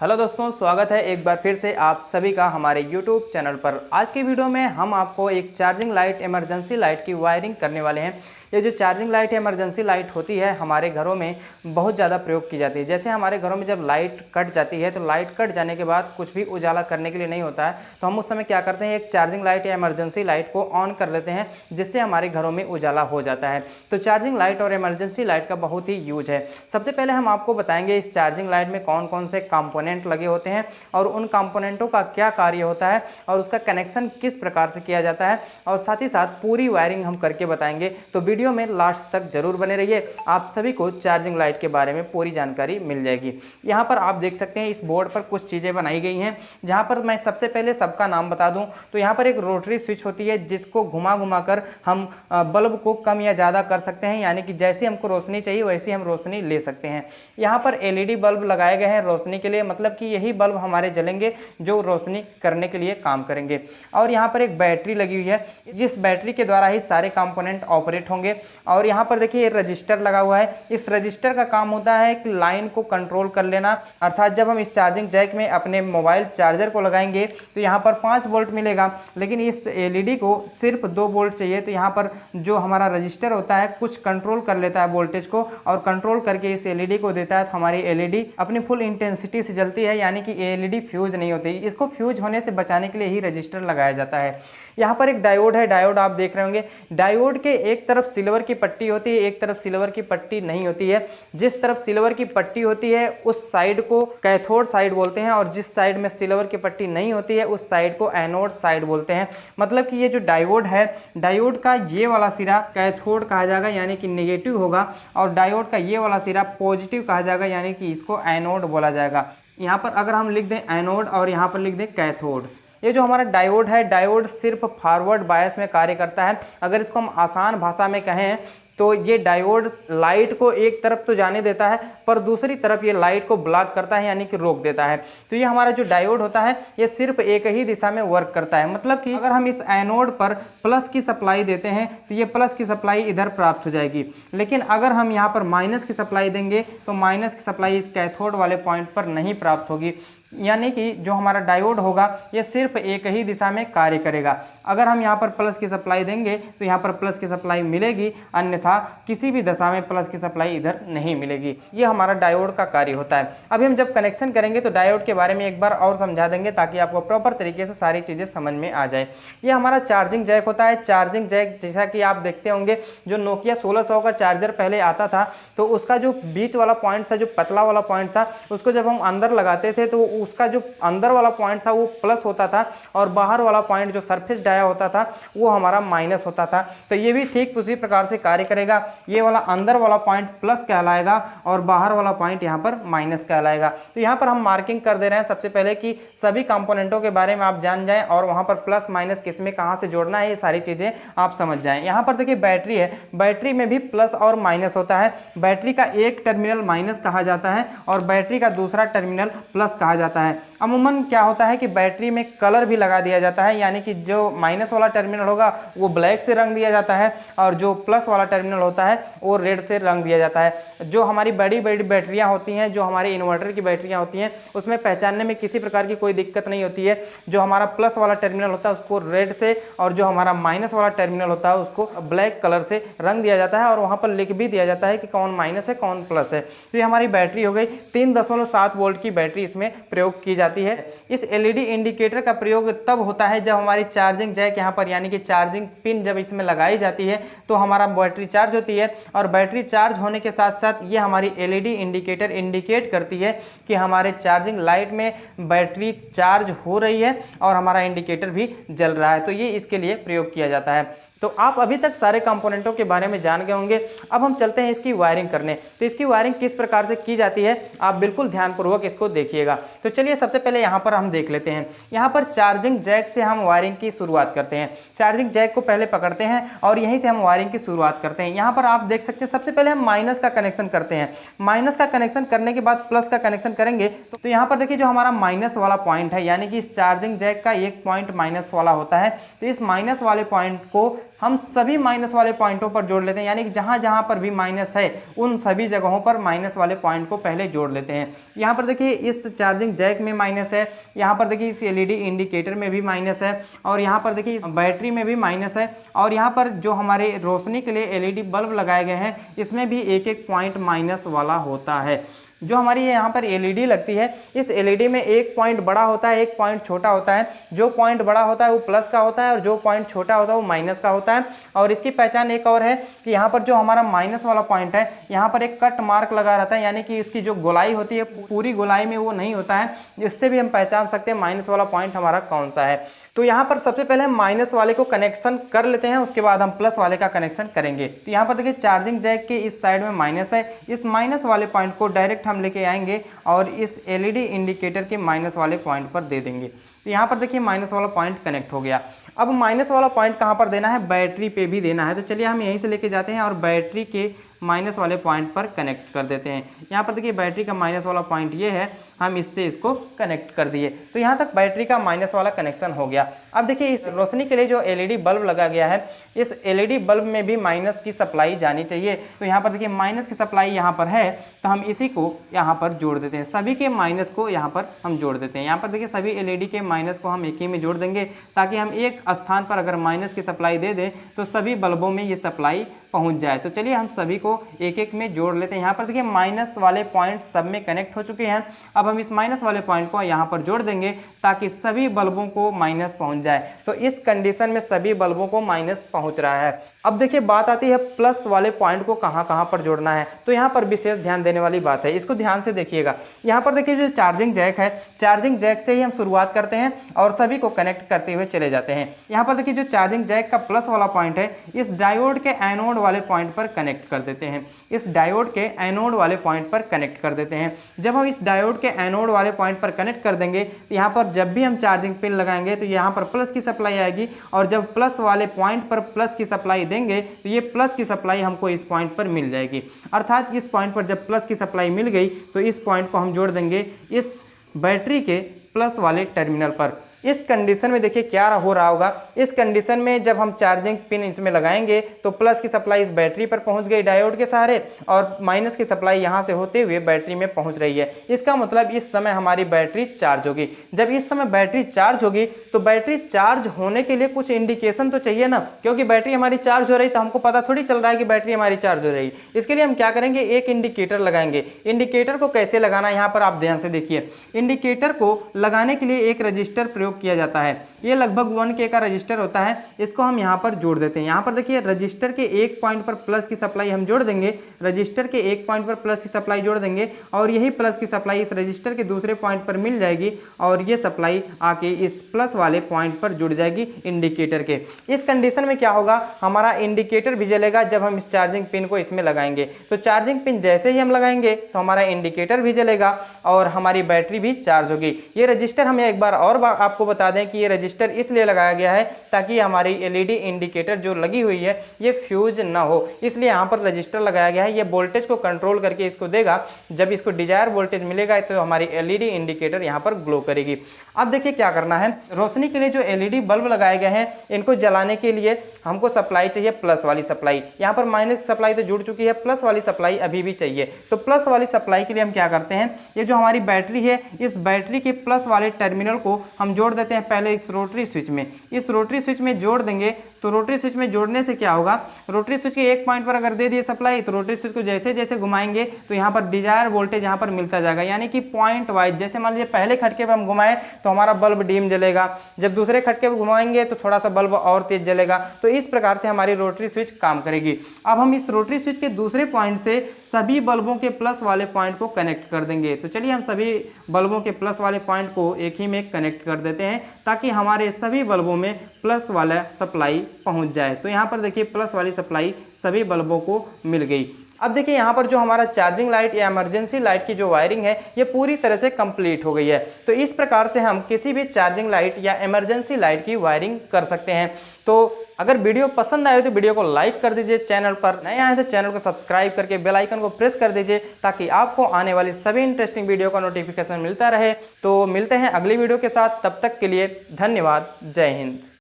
Hello दोस्तों, स्वागत है एक बार फिर से आप सभी का हमारे YouTube चैनल पर। आज की वीडियो में हम आपको एक चार्जिंग लाइट, इमरजेंसी लाइट की वायरिंग करने वाले हैं। ये जो चार्जिंग लाइट है, इमरजेंसी लाइट होती है, हमारे घरों में बहुत ज़्यादा प्रयोग की जाती है। जैसे हमारे घरों में जब लाइट कट जाती है तो लाइट कट जाने के बाद कुछ भी उजाला करने के लिए नहीं होता है, तो हम उस समय क्या करते हैं, एक चार्जिंग लाइट या इमरजेंसी लाइट को ऑन कर लेते हैं, जिससे हमारे घरों में उजाला हो जाता है। तो चार्जिंग लाइट और इमरजेंसी लाइट का बहुत ही यूज है। सबसे पहले हम आपको बताएंगे इस चार्जिंग लाइट में कौन कौन से कंपोनेंट लगे होते हैं और उन कंपोनेंटों का क्या कार्य होता है और उसका कनेक्शन किस प्रकार से किया जाता है, और साथ ही साथ पूरी वायरिंग हम करके बताएंगे। तो वीडियो में लास्ट तक जरूर बने रहिए, आप सभी को चार्जिंग लाइट के बारे में पूरी जानकारी मिल जाएगी। यहाँ पर आप देख सकते हैं इस बोर्ड पर कुछ चीज़ें बनाई गई हैं, जहाँ पर मैं सबसे पहले सबका नाम बता दूँ तो यहाँ पर एक रोटरी स्विच होती है, जिसको घुमा घुमा कर हम बल्ब को कम या ज़्यादा कर सकते हैं, यानी कि जैसी हमको रोशनी चाहिए वैसी हम रोशनी ले सकते हैं। यहाँ पर एलईडी बल्ब लगाए गए हैं रोशनी के लिए, मतलब कि यही बल्ब हमारे जलेंगे जो रोशनी करने के लिए काम करेंगे। और यहाँ पर एक बैटरी लगी हुई है, जिस बैटरी के द्वारा ही सारे कंपोनेंट ऑपरेट होंगे। और यहाँ पर देखिए रजिस्टर लगा हुआ है, इस रजिस्टर का काम होता है कि लाइन को कंट्रोल कर लेना, अर्थात जब हम इस चार्जिंग जैक में अपने मोबाइल चार्जर को लगाएंगे तो यहाँ पर 5 वोल्ट मिलेगा, लेकिन इस एलईडी को सिर्फ 2 वोल्ट चाहिए। तो यहाँ पर जो हमारा रजिस्टर होता है कुछ कंट्रोल कर लेता है वोल्टेज को, और कंट्रोल करके इस एलईडी को देता है। तो हमारी एलईडी अपनी फुल इंटेंसिटी से जलती है, यानी कि एलईडी फ्यूज नहीं होती। इसको फ्यूज होने से बचाने के लिए ही रजिस्टर लगाया जाता है। यहाँ पर एक डायोड है, डायोड आप देख रहे होंगे। डायोड के एक तरफ सिल्वर की पट्टी होती है, एक तरफ सिल्वर की पट्टी नहीं होती है। जिस तरफ सिल्वर की पट्टी होती है उस साइड को कैथोड साइड बोलते हैं, और जिस साइड में सिल्वर की पट्टी नहीं होती है उस साइड को एनोड साइड बोलते हैं। मतलब कि ये जो डायोड है, डायोड का ये वाला सिरा कैथोड कहा जाएगा, यानी कि नेगेटिव होगा, और डायोड का ये वाला सिरा पॉजिटिव कहा जाएगा, यानी कि इसको एनोड बोला जाएगा। यहाँ पर अगर हम लिख दें एनोड और यहाँ पर लिख दें कैथोड। ये जो हमारा डायोड है, डायोड सिर्फ फॉरवर्ड बायस में कार्य करता है। अगर इसको हम आसान भाषा में कहें तो ये डायोड लाइट को एक तरफ तो जाने देता है, पर दूसरी तरफ ये लाइट को ब्लॉक करता है, यानी कि रोक देता है। तो ये हमारा जो डायोड होता है ये सिर्फ एक ही दिशा में वर्क करता है। मतलब कि अगर हम इस एनोड पर प्लस की सप्लाई देते हैं तो ये प्लस की सप्लाई इधर प्राप्त हो जाएगी, लेकिन अगर हम यहाँ पर माइनस की सप्लाई देंगे तो माइनस की सप्लाई इस कैथोड वाले पॉइंट पर नहीं प्राप्त होगी। यानी कि जो हमारा डायोड होगा ये सिर्फ एक ही दिशा में कार्य करेगा। अगर हम यहाँ पर प्लस की सप्लाई देंगे तो यहाँ पर प्लस की सप्लाई मिलेगी, अन्यथा किसी भी दशा में प्लस की सप्लाई इधर नहीं मिलेगी। ये हमारा डायोड का कार्य होता है। अभी हम जब कनेक्शन करेंगे तो डायोड के बारे में एक बार और समझा देंगे, ताकि आपको प्रॉपर तरीके से सारी चीज़ें समझ में आ जाए। ये हमारा चार्जिंग जैक होता है। चार्जिंग जैक जैसा कि आप देखते होंगे, जो नोकिया 1600 का चार्जर पहले आता था तो उसका जो बीच वाला पॉइंट था, जो पतला वाला पॉइंट था, उसको जब हम अंदर लगाते थे तो उसका जो अंदर वाला पॉइंट था वो प्लस होता था, और बाहर वाला पॉइंट जो सरफेस डाया होता था वो हमारा माइनस होता था। तो ये भी ठीक उसी प्रकार से कार्य करेगा। ये वाला अंदर वाला पॉइंट प्लस कहलाएगा और बाहर वाला पॉइंट यहाँ पर माइनस कहलाएगा। तो यहाँ पर हम मार्किंग कर दे रहे हैं सबसे पहले कि सभी कंपोनेंटों के बारे में आप जान जाएं, और वहाँ पर प्लस माइनस किस में कहाँ से जोड़ना है ये सारी चीज़ें आप समझ जाएं। यहाँ पर देखिए बैटरी है, बैटरी में भी प्लस और माइनस होता है। बैटरी का एक टर्मिनल माइनस कहा जाता है और बैटरी का दूसरा टर्मिनल प्लस कहा जाता है। अमूमन क्या होता है कि बैटरी में कलर भी लगा दिया जाता है, यानी कि जो माइनस वाला टर्मिनल होगा वो ब्लैक से रंग दिया जाता है, और जो प्लस वाला टर्मिनल होता है वो रेड से रंग दिया जाता है। जो हमारी बड़ी बड़ी बैटरियां होती हैं, जो हमारे इन्वर्टर की बैटरियां होती हैं, उसमें पहचानने में किसी प्रकार की कोई दिक्कत नहीं होती है। जो हमारा प्लस वाला टर्मिनल होता है उसको रेड से, और जो हमारा माइनस वाला टर्मिनल होता है उसको ब्लैक कलर से रंग दिया जाता है, और वहाँ पर लिख भी दिया जाता है कि कौन माइनस है कौन प्लस है। तो ये हमारी बैटरी हो गई। 3.7 वोल्ट की बैटरी इसमें प्रयोग की जाती है। इस एलईडी इंडिकेटर का प्रयोग तब होता है जब हमारी चार्जिंग जैक यहाँ पर, यानी कि चार्जिंग पिन जब इसमें लगाई जाती है तो हमारा बैटरी चार्ज होती है, और बैटरी चार्ज होने के साथ साथ ये हमारी एलईडी इंडिकेटर इंडिकेट करती है कि हमारे चार्जिंग लाइट में बैटरी चार्ज हो रही है और हमारा इंडिकेटर भी जल रहा है। तो ये इसके लिए प्रयोग किया जाता है। तो आप अभी तक सारे कंपोनेंटों के बारे में जान गए होंगे। अब हम चलते हैं इसकी वायरिंग करने। तो इसकी वायरिंग किस प्रकार से की जाती है आप बिल्कुल ध्यानपूर्वक इसको देखिएगा। तो चलिए सबसे पहले यहाँ पर हम देख लेते हैं। यहाँ पर चार्जिंग जैक से हम वायरिंग की शुरुआत करते हैं। चार्जिंग जैक को पहले पकड़ते हैं और यहीं से हम वायरिंग की शुरुआत करते हैं। यहाँ पर आप देख सकते हैं सबसे पहले हम माइनस का कनेक्शन करते हैं। माइनस का कनेक्शन करने के बाद प्लस का कनेक्शन करेंगे। तो यहाँ पर देखिए जो हमारा माइनस वाला पॉइंट है, यानी कि इस चार्जिंग जैक का एक पॉइंट माइनस वाला होता है, तो इस माइनस वाले पॉइंट को हम सभी माइनस वाले पॉइंटों पर जोड़ लेते हैं, यानी कि जहां जहां पर भी माइनस है उन सभी जगहों पर माइनस वाले पॉइंट को पहले जोड़ लेते हैं। यहाँ पर देखिए इस चार्जिंग जैक में माइनस है, यहाँ पर देखिए इस एलईडी इंडिकेटर में भी माइनस है, और यहाँ पर देखिए इस बैटरी में भी माइनस है, और यहाँ पर जो हमारे रोशनी के लिए एलईडी बल्ब लगाए गए हैं इसमें भी एक एक पॉइंट माइनस वाला होता है। जो हमारी यहाँ पर एलईडी लगती है, इस एलईडी में एक पॉइंट बड़ा होता है, एक पॉइंट छोटा होता है। जो पॉइंट बड़ा होता है वो प्लस का होता है और जो पॉइंट छोटा होता है वो माइनस का होता है। और इसकी पहचान एक और है कि यहाँ पर जो हमारा माइनस वाला पॉइंट है यहाँ पर एक कट मार्क लगा रहता है, यानी कि इसकी जो गोलाई होती है पूरी गोलाई में वो नहीं होता है। इससे भी हम पहचान सकते हैं माइनस वाला पॉइंट हमारा कौन सा है। तो यहाँ पर सबसे पहले हम माइनस वाले को कनेक्शन कर लेते हैं, उसके बाद हम प्लस वाले का कनेक्शन करेंगे। तो यहाँ पर देखिए चार्जिंग जैक के इस साइड में माइनस है, इस माइनस वाले पॉइंट को डायरेक्ट हम लेके आएंगे और इस एलईडी इंडिकेटर के माइनस वाले पॉइंट पर दे देंगे। तो यहाँ पर देखिए माइनस वाला पॉइंट कनेक्ट हो गया। अब माइनस वाला पॉइंट कहाँ पर देना है, बैटरी पे भी देना है। तो चलिए हम यहीं से लेके जाते हैं और बैटरी के माइनस वाले पॉइंट पर कनेक्ट कर देते हैं। यहाँ पर देखिए बैटरी का माइनस वाला पॉइंट ये है, हम इससे इसको कनेक्ट कर दिए। तो यहाँ तक बैटरी का माइनस वाला कनेक्शन हो गया। अब देखिए इस रोशनी के लिए जो एलईडी बल्ब लगा गया है, इस एलईडी बल्ब में भी माइनस की सप्लाई जानी चाहिए। तो यहाँ पर देखिए माइनस की सप्लाई यहाँ पर है, तो हम इसी को यहाँ पर जोड़ देते हैं। सभी के माइनस को यहाँ पर हम जोड़ देते हैं। यहाँ पर देखिए सभी एलईडी के माइनस को हम एक ही में जोड़ देंगे, ताकि हम एक स्थान पर अगर माइनस की सप्लाई दे दें तो सभी बल्बों में ये सप्लाई पहुंच जाए। तो चलिए हम सभी को एक एक में जोड़ लेते हैं। यहाँ पर देखिए माइनस वाले पॉइंट सब में कनेक्ट हो चुके हैं। अब हम इस माइनस वाले पॉइंट को यहाँ पर जोड़ देंगे ताकि सभी बल्बों को माइनस पहुंच जाए। तो इस कंडीशन में सभी बल्बों को माइनस पहुंच रहा है। अब देखिए बात आती है प्लस वाले पॉइंट को कहाँ कहाँ पर जोड़ना है। तो यहाँ पर विशेष ध्यान देने वाली बात है, इसको ध्यान से देखिएगा। यहाँ पर देखिए जो चार्जिंग जैक है, चार्जिंग जैक से ही हम शुरुआत करते हैं और सभी को कनेक्ट करते हुए चले जाते हैं। यहाँ पर देखिए जो चार्जिंग जैक का प्लस वाला पॉइंट है, इस डायोड के एनोड वाले पॉइंट पर कनेक्ट कर देते हैं। इस डायोड के एनोड वाले पॉइंट पर कनेक्ट कर देते हैं। जब हम इस डायोड के एनोड वाले पॉइंट पर कनेक्ट कर देंगे तो यहाँ पर जब भी हम चार्जिंग पिन लगाएंगे तो यहाँ पर प्लस की सप्लाई आएगी, और जब प्लस वाले पॉइंट पर प्लस की सप्लाई देंगे तो ये प्लस की सप्लाई हमको इस पॉइंट पर मिल जाएगी। अर्थात इस पॉइंट पर जब प्लस की सप्लाई मिल गई तो इस पॉइंट को हम जोड़ देंगे इस बैटरी के प्लस वाले टर्मिनल पर। इस कंडीशन में देखिए क्या हो रहा होगा, इस कंडीशन में जब हम चार्जिंग पिन इसमें लगाएंगे तो प्लस की सप्लाई इस बैटरी पर पहुंच गई डायोड के सहारे, और माइनस की सप्लाई यहां से होते हुए बैटरी में पहुंच रही है। इसका मतलब इस समय हमारी बैटरी चार्ज होगी। जब इस समय बैटरी चार्ज होगी तो बैटरी चार्ज होने के लिए कुछ इंडिकेशन तो चाहिए ना, क्योंकि बैटरी हमारी चार्ज हो रही तो हमको पता थोड़ी चल रहा है कि बैटरी हमारी चार्ज हो रही। इसके लिए हम क्या करेंगे, एक इंडिकेटर लगाएंगे। इंडिकेटर को कैसे लगाना है यहाँ पर आप ध्यान से देखिए। इंडिकेटर को लगाने के लिए एक रजिस्टर प्रयोग किया जाता है। ये लगभग 1K का रजिस्टर होता है। इसको हम यहाँ पर जोड़ देते हैं। यहाँ पर देखिए रजिस्टर के एक पॉइंट पर प्लस की सप्लाई हम जोड़ देंगे, रजिस्टर के एक पॉइंट पर प्लस की सप्लाई जोड़ देंगे, और यही प्लस की सप्लाई इस रजिस्टर के दूसरे पॉइंट पर मिल जाएगी, और ये सप्लाई आके इस प्लस वाले पॉइंट पर जुड़ जाएगी इंडिकेटर के। इस कंडीशन में क्या होगा, हमारा इंडिकेटर भी जलेगा जब हम इस चार्जिंग पिन को इसमें लगाएंगे। तो चार्जिंग पिन जैसे ही हम लगाएंगे तो हमारा इंडिकेटर भी जलेगा और हमारी बैटरी भी चार्ज होगी। ये रजिस्टर हमें एक बार और आपको बता दें कि ये रजिस्टर इसलिए लगाया गया है ताकि हमारी एलईडी इंडिकेटर जो लगी हुई है ये फ्यूज ना हो, इसलिए यहाँ पर रजिस्टर लगाया गया है। ये वोल्टेज को कंट्रोल करके इसको देगा। जब इसको डिजायर वोल्टेज मिलेगा तो हमारी एलईडी इंडिकेटर यहाँ पर ग्लो करेगी। अब देखिए क्या करना है, रोशनी के लिए जो एलईडी बल्ब लगाए गए हैं इनको जलाने के लिए हमको सप्लाई चाहिए प्लस वाली सप्लाई। यहाँ पर माइनस सप्लाई तो जुड़ चुकी है, प्लस वाली सप्लाई अभी भी चाहिए। तो प्लस वाली सप्लाई के लिए हम क्या करते हैं, ये जो हमारी बैटरी है इस बैटरी के प्लस वाले टर्मिनल को हम जोड़ देते हैं पहले इस रोटरी स्विच में। इस रोटरी स्विच में जोड़ देंगे तो रोटरी स्विच में जोड़ने से क्या होगा, रोटरी स्विच के एक पॉइंट पर अगर दे दिए सप्लाई तो रोटरी स्विच को जैसे जैसे घुमाएंगे तो यहाँ पर डिजायर वोल्टेज यहाँ पर मिलता जाएगा, यानी कि पॉइंट वाइज। जैसे मान लीजिए पहले खटके पर हम घुमाएं तो हमारा बल्ब डीम जलेगा, जब दूसरे खटके पर घुमाएंगे तो थोड़ा सा बल्ब और तेज जलेगा। तो इस प्रकार से हमारी रोटरी स्विच काम करेगी। अब हम इस रोटरी स्विच के दूसरे पॉइंट से सभी बल्बों के प्लस वाले पॉइंट को कनेक्ट कर देंगे। तो चलिए हम सभी बल्बों के प्लस वाले पॉइंट को एक ही में कनेक्ट कर देते हैं ताकि हमारे सभी बल्बों में प्लस वाला सप्लाई पहुंच जाए। तो यहाँ पर देखिए प्लस वाली सप्लाई सभी बल्बों को मिल गई। अब देखिए यहाँ पर जो हमारा चार्जिंग लाइट या इमरजेंसी लाइट की जो वायरिंग है ये पूरी तरह से कंप्लीट हो गई है। तो इस प्रकार से हम किसी भी चार्जिंग लाइट या इमरजेंसी लाइट की वायरिंग कर सकते हैं। तो अगर वीडियो पसंद आए तो वीडियो को लाइक कर दीजिए, चैनल पर नए आए तो चैनल को सब्सक्राइब करके बेल आइकन को प्रेस कर दीजिए ताकि आपको आने वाली सभी इंटरेस्टिंग वीडियो का नोटिफिकेशन मिलता रहे। तो मिलते हैं अगली वीडियो के साथ, तब तक के लिए धन्यवाद। जय हिंद।